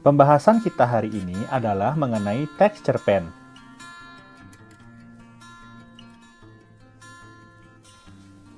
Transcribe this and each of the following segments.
Pembahasan kita hari ini adalah mengenai teks cerpen.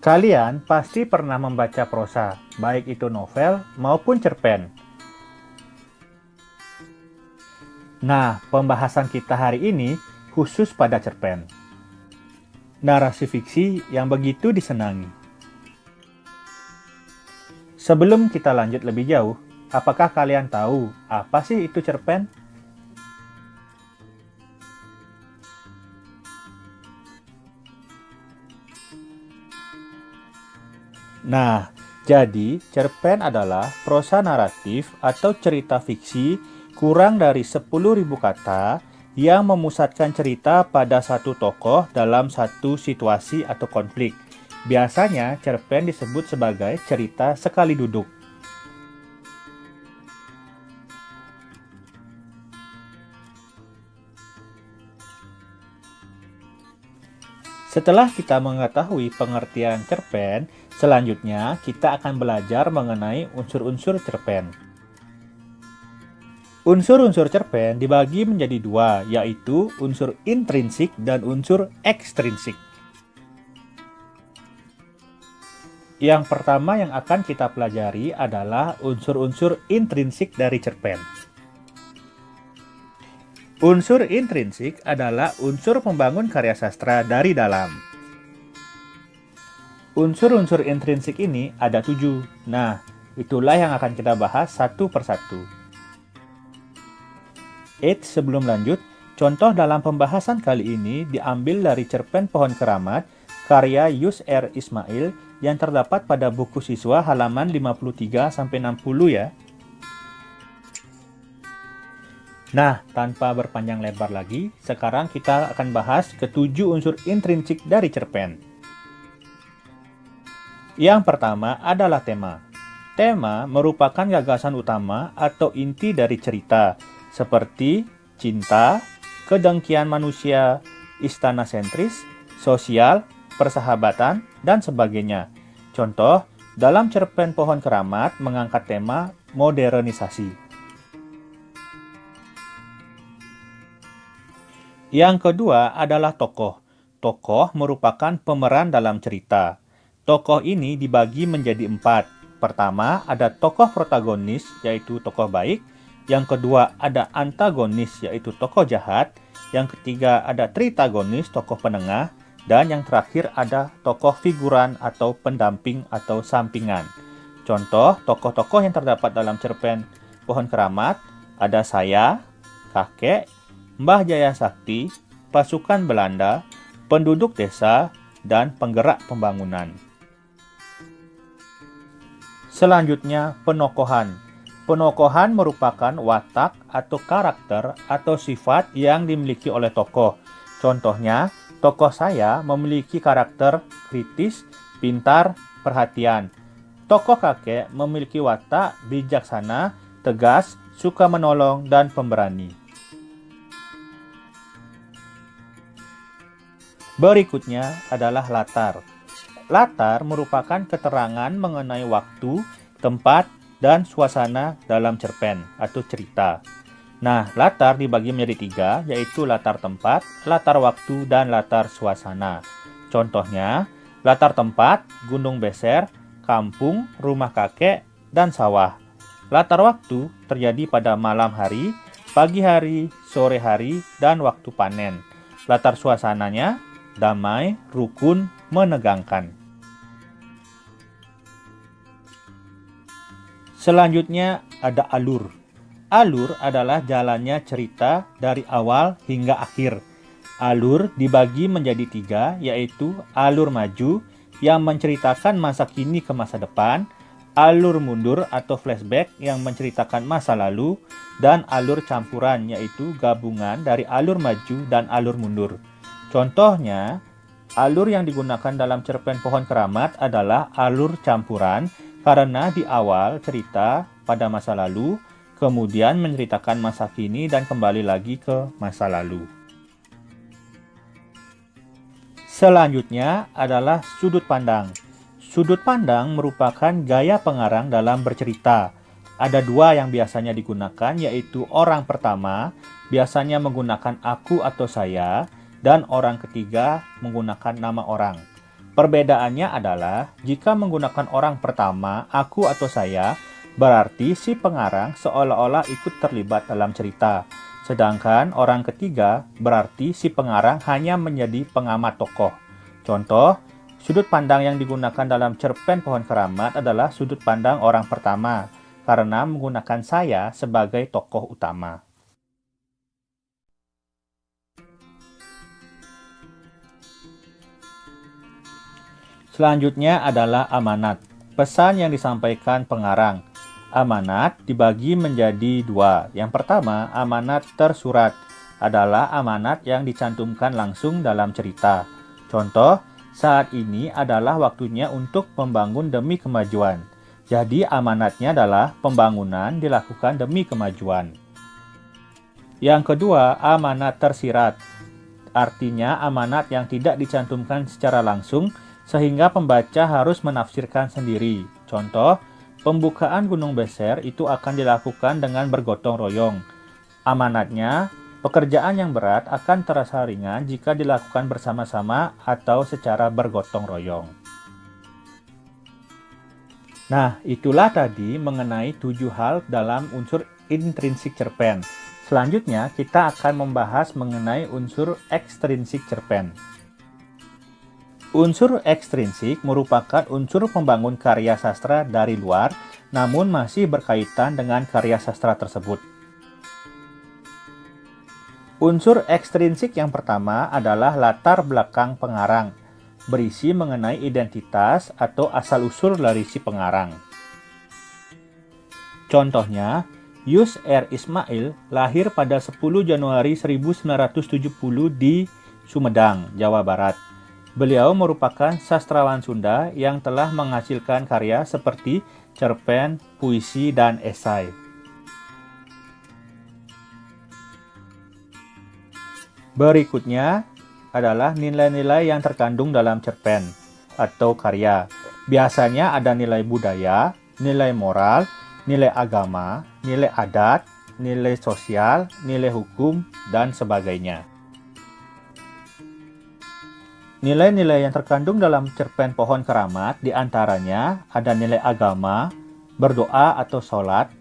Kalian pasti pernah membaca prosa, baik itu novel maupun cerpen. Nah, pembahasan kita hari ini khusus pada cerpen. Narasi fiksi yang begitu disenangi. Sebelum kita lanjut lebih jauh, apakah kalian tahu apa sih itu cerpen? Nah, jadi cerpen adalah prosa naratif atau cerita fiksi kurang dari 10.000 kata yang memusatkan cerita pada satu tokoh dalam satu situasi atau konflik. Biasanya cerpen disebut sebagai cerita sekali duduk. Setelah kita mengetahui pengertian cerpen, selanjutnya kita akan belajar mengenai unsur-unsur cerpen. Unsur-unsur cerpen dibagi menjadi dua, yaitu unsur intrinsik dan unsur ekstrinsik. Yang pertama yang akan kita pelajari adalah unsur-unsur intrinsik dari cerpen. Unsur intrinsik adalah unsur pembangun karya sastra dari dalam. Unsur-unsur intrinsik ini ada 7. Nah, itulah yang akan kita bahas satu persatu. Sebelum lanjut, contoh dalam pembahasan kali ini diambil dari cerpen Pohon Keramat karya Yus R. Ismail yang terdapat pada buku siswa halaman 53-60 ya. Nah, tanpa berpanjang lebar lagi, sekarang kita akan bahas ketujuh unsur intrinsik dari cerpen. Yang pertama adalah tema. Tema merupakan gagasan utama atau inti dari cerita, seperti cinta, kedengkian manusia, istana sentris, sosial, persahabatan, dan sebagainya. Contoh, dalam cerpen Pohon Keramat mengangkat tema modernisasi. Yang kedua adalah tokoh. Tokoh merupakan pemeran dalam cerita. Tokoh ini dibagi menjadi 4. Pertama, ada tokoh protagonis, yaitu tokoh baik. Yang kedua, ada antagonis, yaitu tokoh jahat. Yang ketiga, ada tritagonis, tokoh penengah. Dan yang terakhir, ada tokoh figuran atau pendamping atau sampingan. Contoh, tokoh-tokoh yang terdapat dalam cerpen Pohon Keramat ada saya, kakek, Mbah Jaya Sakti, pasukan Belanda, penduduk desa, dan penggerak pembangunan. Selanjutnya, penokohan. Penokohan merupakan watak atau karakter atau sifat yang dimiliki oleh tokoh. Contohnya, tokoh saya memiliki karakter kritis, pintar, perhatian. Tokoh kakek memiliki watak bijaksana, tegas, suka menolong, dan pemberani. Berikutnya adalah latar. Latar merupakan keterangan mengenai waktu, tempat, dan suasana dalam cerpen atau cerita. Nah, latar dibagi menjadi 3, yaitu latar tempat, latar waktu, dan latar suasana. Contohnya, latar tempat, Gunung Beser, kampung, rumah kakek, dan sawah. Latar waktu terjadi pada malam hari, pagi hari, sore hari, dan waktu panen. Latar suasananya damai, rukun, menegangkan. Selanjutnya ada alur. Alur adalah jalannya cerita dari awal hingga akhir. Alur dibagi menjadi 3, yaitu alur maju yang menceritakan masa kini ke masa depan, alur mundur atau flashback yang menceritakan masa lalu, dan alur campuran yaitu gabungan dari alur maju dan alur mundur. Contohnya, alur yang digunakan dalam cerpen Pohon Keramat adalah alur campuran karena di awal cerita pada masa lalu, kemudian menceritakan masa kini dan kembali lagi ke masa lalu. Selanjutnya adalah sudut pandang. Sudut pandang merupakan gaya pengarang dalam bercerita. Ada dua yang biasanya digunakan, yaitu orang pertama biasanya menggunakan aku atau saya, dan orang ketiga menggunakan nama orang. Perbedaannya adalah, jika menggunakan orang pertama, aku atau saya, berarti si pengarang seolah-olah ikut terlibat dalam cerita. Sedangkan orang ketiga berarti si pengarang hanya menjadi pengamat tokoh. Contoh, sudut pandang yang digunakan dalam cerpen Pohon Keramat adalah sudut pandang orang pertama, karena menggunakan saya sebagai tokoh utama. Selanjutnya adalah amanat. Pesan yang disampaikan pengarang. Amanat dibagi menjadi dua. Yang pertama, amanat tersurat adalah amanat yang dicantumkan langsung dalam cerita. Contoh, saat ini adalah waktunya untuk membangun demi kemajuan. Jadi amanatnya adalah pembangunan dilakukan demi kemajuan. Yang kedua, amanat tersirat. Artinya amanat yang tidak dicantumkan secara langsung sehingga pembaca harus menafsirkan sendiri. Contoh, pembukaan Gunung Beser itu akan dilakukan dengan bergotong royong. Amanatnya, pekerjaan yang berat akan terasa ringan jika dilakukan bersama-sama atau secara bergotong royong. Nah, itulah tadi mengenai 7 hal dalam unsur intrinsik cerpen. Selanjutnya, kita akan membahas mengenai unsur ekstrinsik cerpen. Unsur ekstrinsik merupakan unsur pembangun karya sastra dari luar, namun masih berkaitan dengan karya sastra tersebut. Unsur ekstrinsik yang pertama adalah latar belakang pengarang, berisi mengenai identitas atau asal-usul dari si pengarang. Contohnya, Yus R. Ismail lahir pada 10 Januari 1970 di Sumedang, Jawa Barat. Beliau merupakan sastrawan Sunda yang telah menghasilkan karya seperti cerpen, puisi, dan esai. Berikutnya adalah nilai-nilai yang terkandung dalam cerpen atau karya. Biasanya ada nilai budaya, nilai moral, nilai agama, nilai adat, nilai sosial, nilai hukum, dan sebagainya. Nilai-nilai yang terkandung dalam cerpen Pohon Keramat diantaranya ada nilai agama, berdoa atau sholat,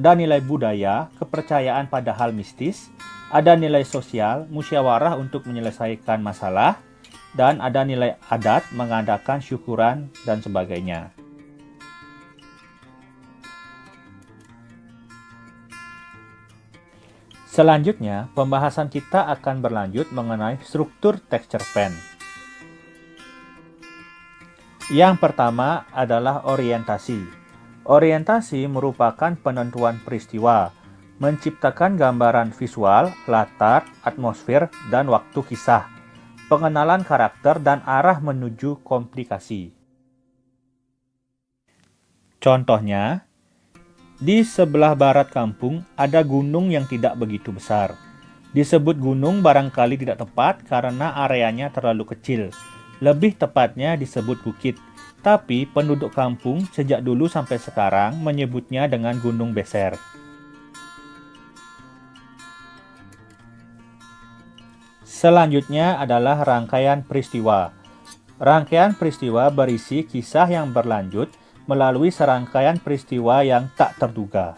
ada nilai budaya, kepercayaan pada hal mistis, ada nilai sosial, musyawarah untuk menyelesaikan masalah, dan ada nilai adat, mengadakan syukuran, dan sebagainya. Selanjutnya, pembahasan kita akan berlanjut mengenai struktur teks cerpen. Yang pertama adalah orientasi. Orientasi merupakan penentuan peristiwa, menciptakan gambaran visual, latar, atmosfer, dan waktu kisah, pengenalan karakter, dan arah menuju komplikasi. Contohnya, di sebelah barat kampung ada gunung yang tidak begitu besar. Disebut gunung barangkali tidak tepat karena areanya terlalu kecil. Lebih tepatnya disebut bukit, tapi penduduk kampung sejak dulu sampai sekarang menyebutnya dengan Gunung Beser. Selanjutnya adalah rangkaian peristiwa. Rangkaian peristiwa berisi kisah yang berlanjut melalui serangkaian peristiwa yang tak terduga.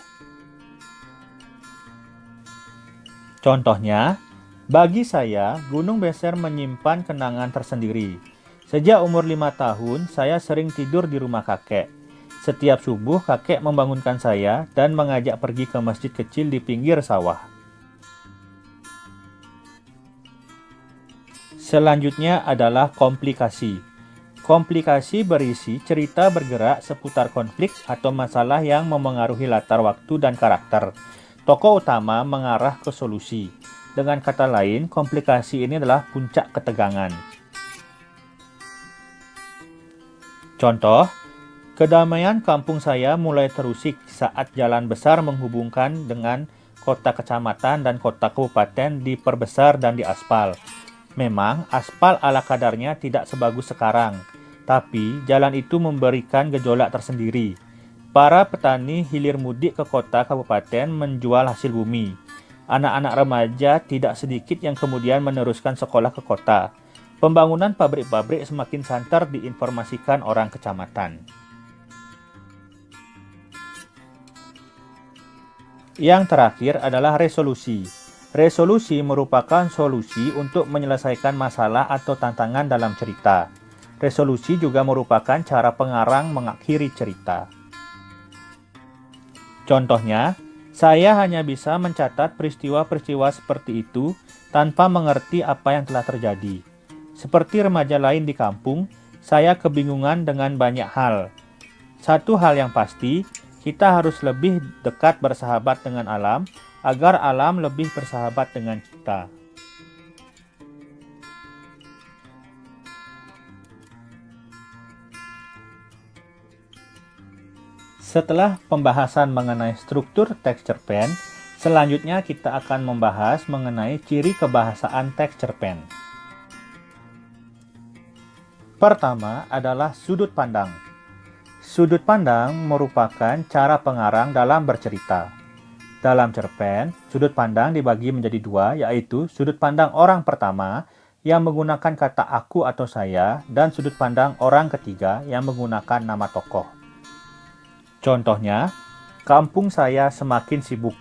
Contohnya, bagi saya, Gunung Beser menyimpan kenangan tersendiri. Sejak umur 5 tahun, saya sering tidur di rumah kakek. Setiap subuh, kakek membangunkan saya dan mengajak pergi ke masjid kecil di pinggir sawah. Selanjutnya adalah komplikasi. Komplikasi berisi cerita bergerak seputar konflik atau masalah yang memengaruhi latar waktu dan karakter. Tokoh utama mengarah ke solusi. Dengan kata lain, komplikasi ini adalah puncak ketegangan. Contoh, kedamaian kampung saya mulai terusik saat jalan besar menghubungkan dengan kota kecamatan dan kota kabupaten diperbesar dan diaspal. Memang, aspal ala kadarnya tidak sebagus sekarang, tapi jalan itu memberikan gejolak tersendiri. Para petani hilir mudik ke kota kabupaten menjual hasil bumi. Anak-anak remaja tidak sedikit yang kemudian meneruskan sekolah ke kota. Pembangunan pabrik-pabrik semakin santer diinformasikan orang kecamatan. Yang terakhir adalah resolusi. Resolusi merupakan solusi untuk menyelesaikan masalah atau tantangan dalam cerita. Resolusi juga merupakan cara pengarang mengakhiri cerita. Contohnya, saya hanya bisa mencatat peristiwa-peristiwa seperti itu tanpa mengerti apa yang telah terjadi. Seperti remaja lain di kampung, saya kebingungan dengan banyak hal. Satu hal yang pasti, kita harus lebih dekat bersahabat dengan alam, agar alam lebih bersahabat dengan kita. Setelah pembahasan mengenai struktur teks cerpen, selanjutnya kita akan membahas mengenai ciri kebahasaan teks cerpen. Pertama adalah sudut pandang. Sudut pandang merupakan cara pengarang dalam bercerita. Dalam cerpen, sudut pandang dibagi menjadi dua, yaitu sudut pandang orang pertama yang menggunakan kata aku atau saya, dan sudut pandang orang ketiga yang menggunakan nama tokoh. Contohnya, kampung saya semakin sibuk.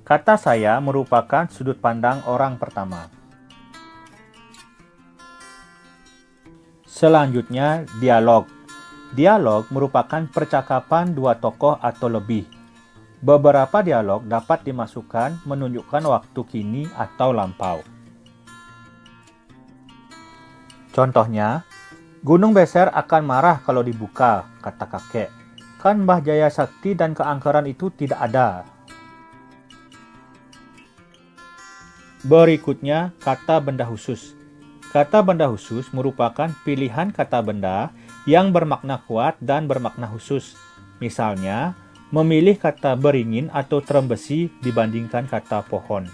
Kata saya merupakan sudut pandang orang pertama. Selanjutnya, dialog. Dialog merupakan percakapan dua tokoh atau lebih. Beberapa dialog dapat dimasukkan menunjukkan waktu kini atau lampau. Contohnya, Gunung Beser akan marah kalau dibuka, kata kakek. Kan Mbah Jaya Sakti dan keangkeran itu tidak ada. Berikutnya, kata benda khusus. Kata benda khusus merupakan pilihan kata benda yang bermakna kuat dan bermakna khusus. Misalnya, memilih kata beringin atau trembesi dibandingkan kata pohon.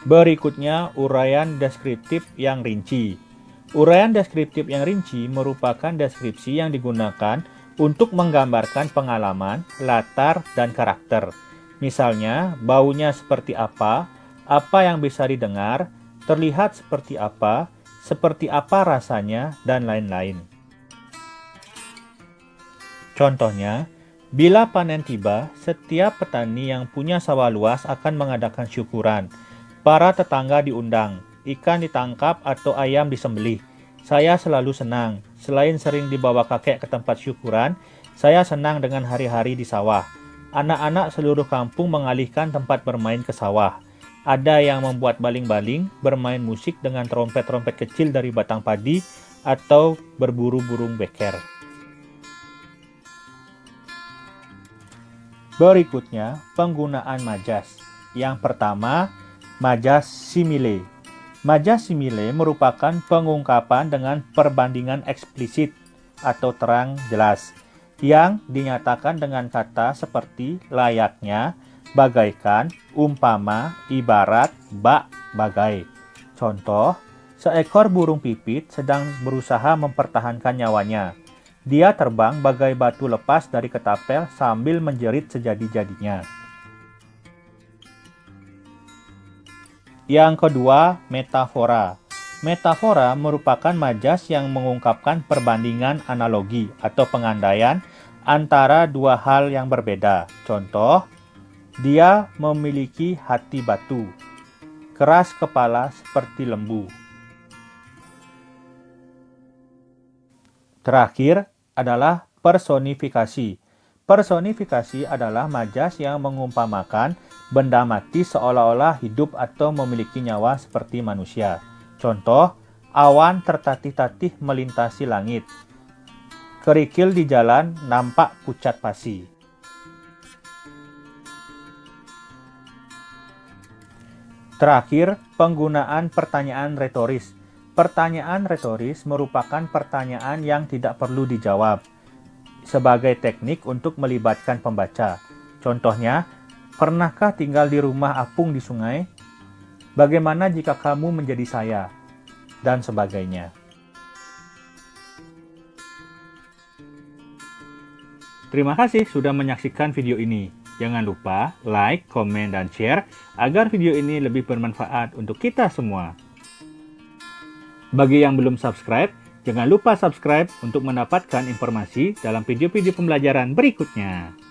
Berikutnya, uraian deskriptif yang rinci. Uraian deskriptif yang rinci merupakan deskripsi yang digunakan untuk menggambarkan pengalaman, latar, dan karakter. Misalnya, baunya seperti apa yang bisa didengar, terlihat seperti apa rasanya, dan lain-lain. Contohnya, bila panen tiba, setiap petani yang punya sawah luas akan mengadakan syukuran. Para tetangga diundang, ikan ditangkap atau ayam disembelih. Saya selalu senang. Selain sering dibawa kakek ke tempat syukuran, saya senang dengan hari-hari di sawah. Anak-anak seluruh kampung mengalihkan tempat bermain ke sawah. Ada yang membuat baling-baling, bermain musik dengan trompet-trompet kecil dari batang padi, atau berburu burung beker. Berikutnya, penggunaan majas. Yang pertama, majas simile. Majas simile merupakan pengungkapan dengan perbandingan eksplisit atau terang jelas yang dinyatakan dengan kata seperti layaknya, bagaikan, umpama, ibarat, bak, bagai. Contoh, seekor burung pipit sedang berusaha mempertahankan nyawanya. Dia terbang bagai batu lepas dari ketapel sambil menjerit sejadi-jadinya. Yang kedua, metafora. Metafora merupakan majas yang mengungkapkan perbandingan analogi atau pengandaian antara dua hal yang berbeda. Contoh, dia memiliki hati batu, keras kepala seperti lembu. Terakhir adalah personifikasi. Personifikasi adalah majas yang mengumpamakan benda mati seolah-olah hidup atau memiliki nyawa seperti manusia. Contoh, awan tertatih-tatih melintasi langit. Kerikil di jalan nampak pucat pasi. Terakhir, penggunaan pertanyaan retoris. Pertanyaan retoris merupakan pertanyaan yang tidak perlu dijawab sebagai teknik untuk melibatkan pembaca. Contohnya, pernahkah tinggal di rumah apung di sungai? Bagaimana jika kamu menjadi saya? Dan sebagainya. Terima kasih sudah menyaksikan video ini. Jangan lupa like, komen, dan share agar video ini lebih bermanfaat untuk kita semua. Bagi yang belum subscribe, jangan lupa subscribe untuk mendapatkan informasi dalam video-video pembelajaran berikutnya.